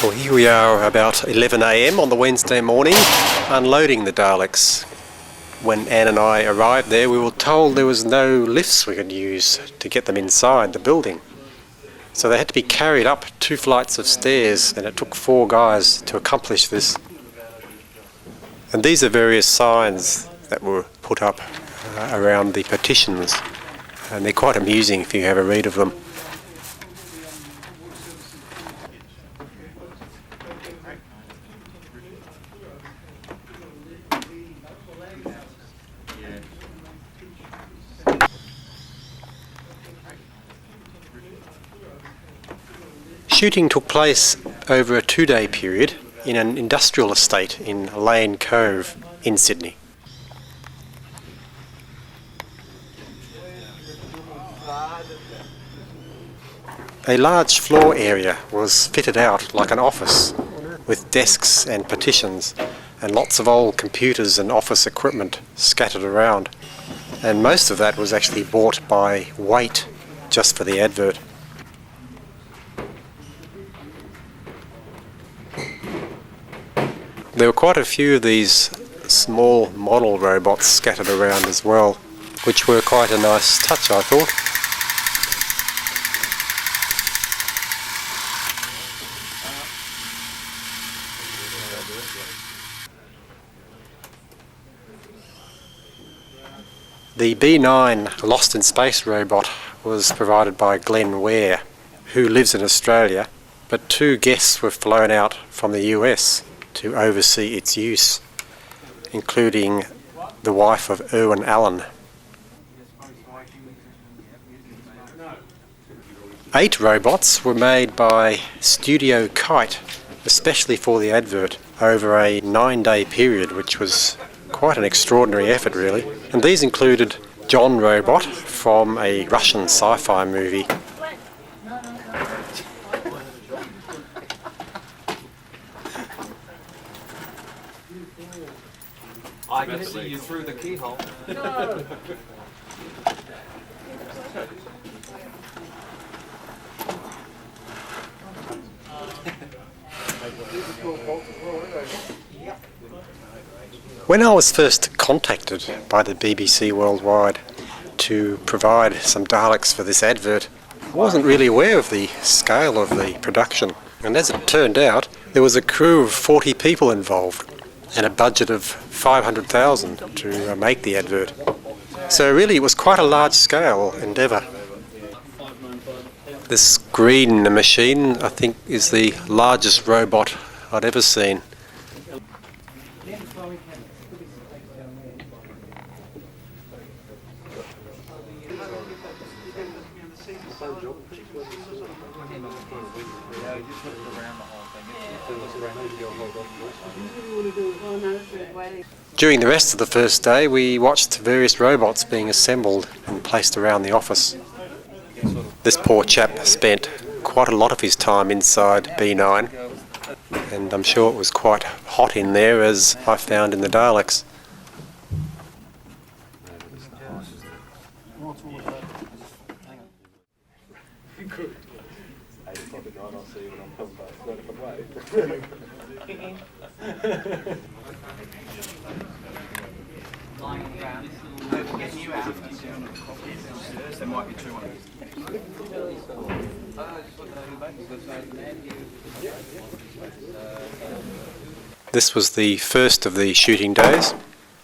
Well, here we are about 11 AM on the Wednesday morning, unloading the Daleks. When Anne and I arrived there, we were told there was no lifts we could use to get them inside the building. So they had to be carried up 2 flights of stairs, and it took 4 guys to accomplish this. And these are various signs that were put up around the partitions, and they're quite amusing if you have a read of them. Shooting took place over a 2-day period in an industrial estate in Lane Cove in Sydney. A large floor area was fitted out like an office with desks and partitions and lots of old computers and office equipment scattered around, and most of that was actually bought by weight just for the advert. There were quite a few of these small model robots scattered around as well, which were quite a nice touch, I thought. The B9 Lost in Space robot was provided by Glenn Ware, who lives in Australia, but 2 guests were flown out from the US to oversee its use, including the wife of Irwin Allen. 8 robots were made by Studio Kite, especially for the advert, over a 9-day period, which was quite an extraordinary effort really. And these included John Robot from a Russian sci-fi movie. I can see you through the keyhole. No. When I was first contacted by the BBC Worldwide to provide some Daleks for this advert, I wasn't really aware of the scale of the production. And as it turned out, there was a crew of 40 people involved and a budget of $500,000 to make the advert. So really it was quite a large-scale endeavour. This green machine, I think, is the largest robot I'd ever seen. During the rest of the first day, we watched various robots being assembled and placed around the office. This poor chap spent quite a lot of his time inside B9, and I'm sure it was quite hot in there, as I found in the Daleks. This was the first of the shooting days.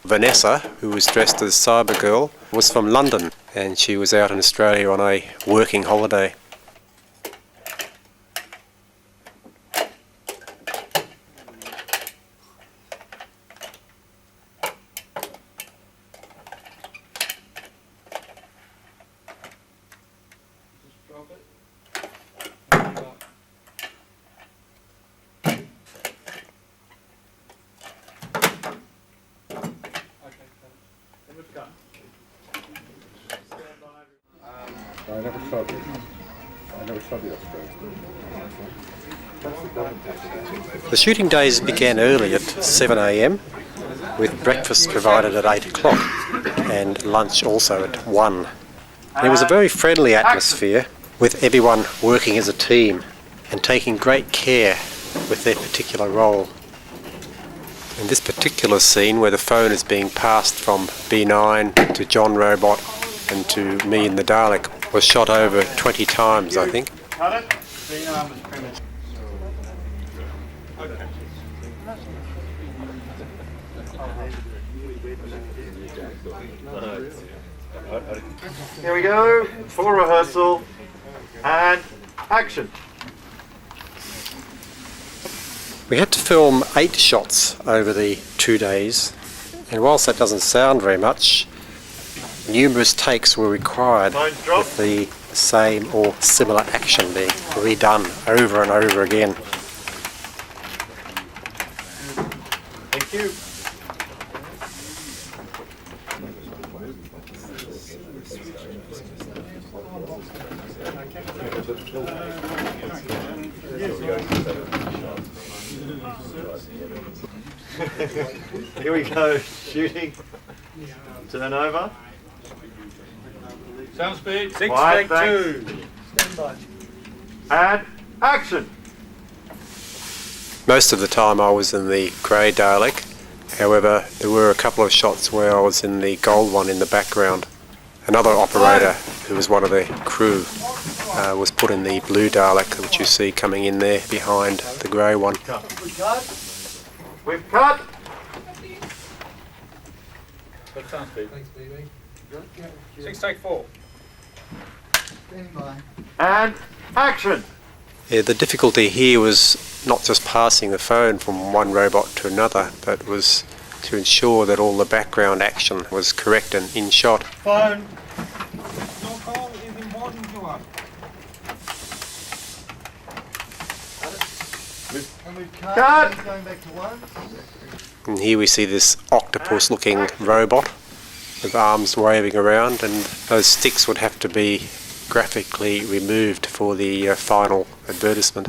Vanessa, who was dressed as Cybergirl, was from London, and she was out in Australia on a working holiday. The shooting days began early at 7 AM, with breakfast provided at 8 o'clock and lunch also at 1. It was a very friendly atmosphere, with everyone working as a team and taking great care with their particular role. In this particular scene where the phone is being passed from B9 to John Robot and to me and the Dalek was shot over 20 times, I think. Cut it. B9 was premised. Here we go, full rehearsal, and action. We had to film 8 shots over the 2 days, and whilst that doesn't sound very much, numerous takes were required with the same or similar action being redone over and over again. Thank you. Here we go, shooting, turn over. Sound speed. 6 Quiet, take 2. Stand by. And action. Most of the time I was in the grey Dalek, however there were a couple of shots where I was in the gold one in the background. Another operator who was one of the crew was put in the blue Dalek, which you see coming in there behind the grey one. We've cut. Good sound speed. 6 take 4. And action. Yeah, the difficulty here was not just passing the phone from one robot to another, but was to ensure that all the background action was correct and in shot. Phone. Your call is important to us. Cut. And here we see this octopus-looking robot with arms waving around, and those sticks would have to be graphically removed for the final advertisement.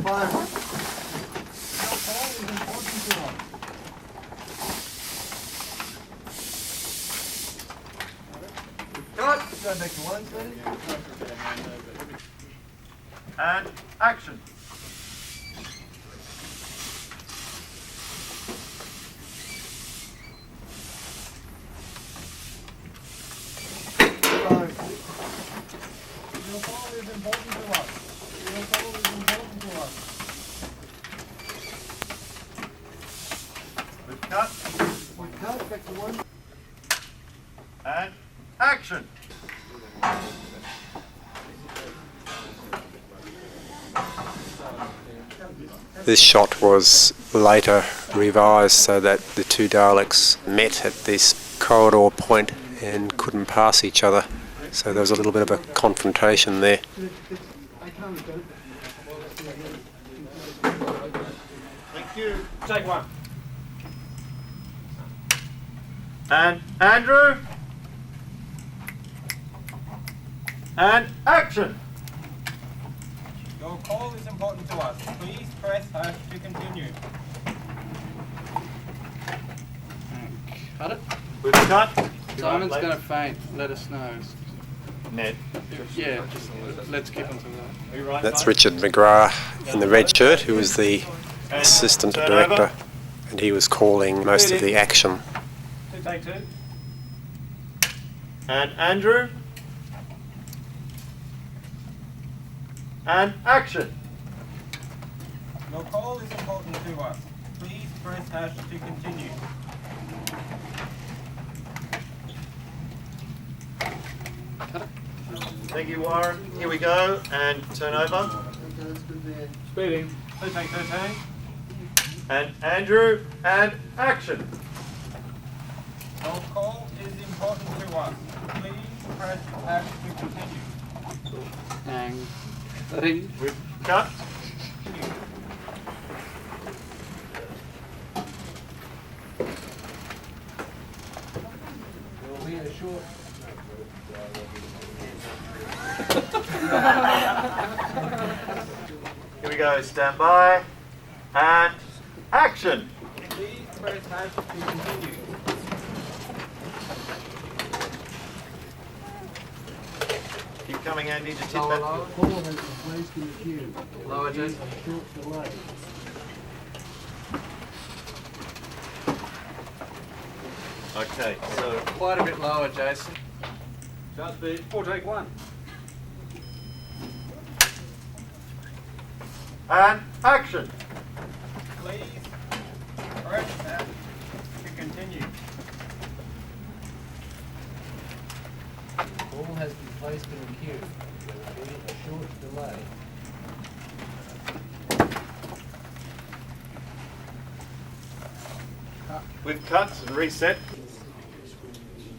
And action. Your call is important to us. Your call is important to us. We've cut. Back to one. And action. This shot was later revised so that the two Daleks met at this corridor point and couldn't pass each other. So there was a little bit of a confrontation there. Thank you. Take 1. And Andrew. And action. Your call is important to us. Please press hash to continue. Cut it. We've cut. Simon's going to faint. Let us know. Ned. Yeah, just let's keep on to that. Are you right, That's mate? Richard McGrath in the red shirt, who was the assistant turn director, over. and he was calling most of the action. 2 take 2. And Andrew. And action. Your call is important to us. Please press hash to continue. Thank you, Warren. Here we go. And turn over. Speeding. 2 take 13. And Andrew. And action. Your call is important to us. Please press hash to continue. And 13. We've cut. Here we go. Stand by. And action. Please press hash to continue. Keep coming, Andy. Just hit Lower, that. lower. Lower, Jen. Okay, so Quite a bit lower, Jason. Just speed. Or take one. and action. Please press F to continue. All has been placed in a queue. There will be a short delay. We've cut and reset.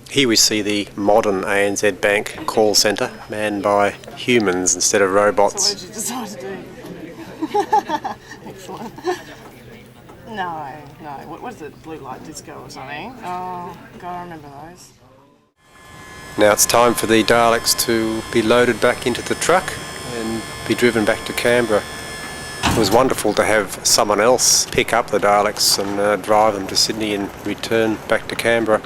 Here we see the modern ANZ Bank call centre manned by humans instead of robots. So what did you decide to do? Excellent. No. What is it? Blue light disco or something? Oh, God, I remember those. Now it's time for the Daleks to be loaded back into the truck and be driven back to Canberra. It was wonderful to have someone else pick up the Daleks and drive them to Sydney and return back to Canberra.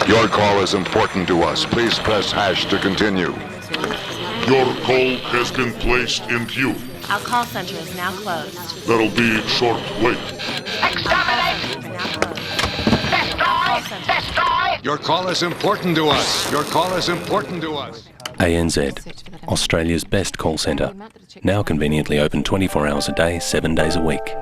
Your call is important to us. Please press hash to continue. Your call has been placed in queue. Our call center is now closed. There'll be short wait. Exterminate! Now closed. This guy! Your call is important to us. Your call is important to us. ANZ, Australia's best call centre. Now conveniently open 24 hours a day, 7 days a week.